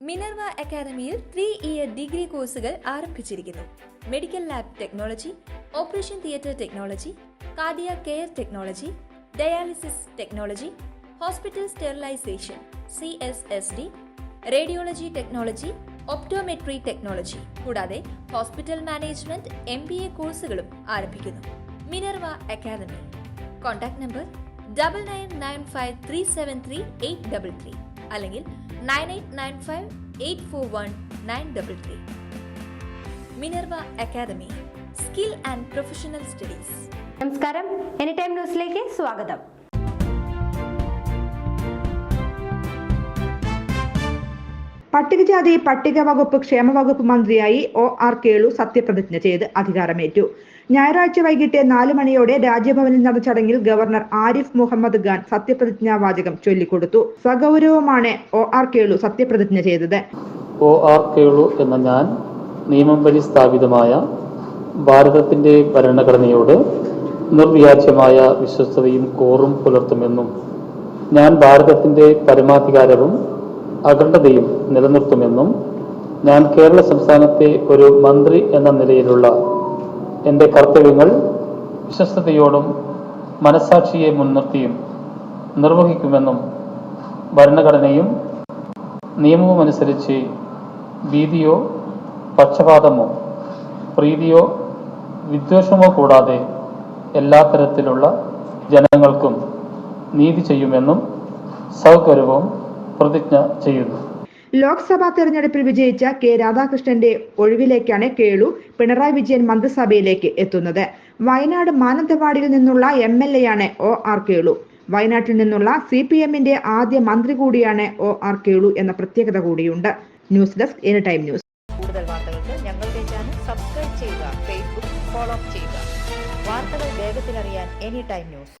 Minerva അക്കാദമിയിൽ 3-ഇയർ degree കോഴ്സുകൾ ആരംഭിച്ചിരിക്കുന്നു. Medical lab technology, operation theatre technology, cardiac care technology, dialysis technology, hospital sterilisation (CSSD), radiology technology, optometry technology കൂടാതെ hospital management MBA കോഴ്സുകളും ആരംഭിക്കുന്നു. Minerva academy. Contact number 9995373833 അല്ലെങ്കിൽ 9895841933. Minerva academy, skill and professional studies. നമസ്കാരം, any time ന്യൂസിലേക്ക് സ്വാഗതം. പട്ടികജാതി പട്ടികവകുപ്പ് ക്ഷേമവകുപ്പ് മന്ത്രിയായി OR Kelu സത്യപ്രതിജ്ഞ ചെയ്ത് അധികാരമേറ്റു. ഞായറാഴ്ച വൈകിട്ട് 4 മണിയോടെ രാജ്ഭവനിൽ നടന്ന ചടങ്ങിൽ ഗവർണർ ആരിഫ് മുഹമ്മദ് ഖാൻ സത്യപ്രതിജ്ഞാ വാചകം ചൊല്ലിക്കൊടുത്തു. സഗൗരവമാണ് OR കേളു സത്യപ്രതിജ്ഞ ചെയ്തത്. OR കേളു എന്ന ഞാൻ നിയമം വഴി സ്ഥാപിതമായ ഭാരതത്തിന്റെ ഭരണഘടനയോട് നിർവ്യാജ്യമായ വിശ്വസ്തതയും കൂറും പുലർത്തുമെന്നും ഞാൻ ഭാരതത്തിന്റെ പരമാധികാരവും അഖണ്ഡതയും നിലനിർത്തുമെന്നും ഞാൻ കേരള സംസ്ഥാനത്തെ ഒരു മന്ത്രി എന്ന നിലയിലുള്ള എൻ്റെ കർത്തവ്യങ്ങൾ വിശ്വസ്തയോടും മനസാക്ഷിയെ മുൻനിർത്തിയും നിർവഹിക്കുമെന്നും ഭരണഘടനയും നിയമവുമനുസരിച്ച് ഭീതിയോ പക്ഷപാതമോ പ്രീതിയോ വിദ്വേഷമോ കൂടാതെ എല്ലാ തരത്തിലുള്ള ജനങ്ങൾക്കും നീതി ചെയ്യുമെന്നും സൗകര്യവും പ്രതിജ്ഞ ചെയ്യുന്നു. ലോക്സഭാ തെരഞ്ഞെടുപ്പിൽ വിജയിച്ച K. രാധാകൃഷ്ണന്റെ ഒഴിവിലേക്കാണ് കേളു പിണറായി വിജയൻ മന്ത്രിസഭയിലേക്ക് എത്തുന്നത്. വയനാട് മാനന്തവാടിയിൽ നിന്നുള്ള MLA-യാണ് OR കേളു. വയനാട്ടിൽ നിന്നുള്ള CPM-ന്റെ ആദ്യ മന്ത്രി കൂടിയാണ് OR കേളു എന്ന പ്രത്യേകത കൂടിയുണ്ട്. News desk, any time news. കൂടുതൽ വാർത്തകൾക്ക് ഞങ്ങളുടെ ചാനൽ സബ്സ്ക്രൈബ് ചെയ്യുക, ഫേസ്ബുക്ക് ഫോളോ ചെയ്യുക. വാർത്തകൾ വേഗത്തിലറിയാൻ എനി ടൈം ന്യൂസ്.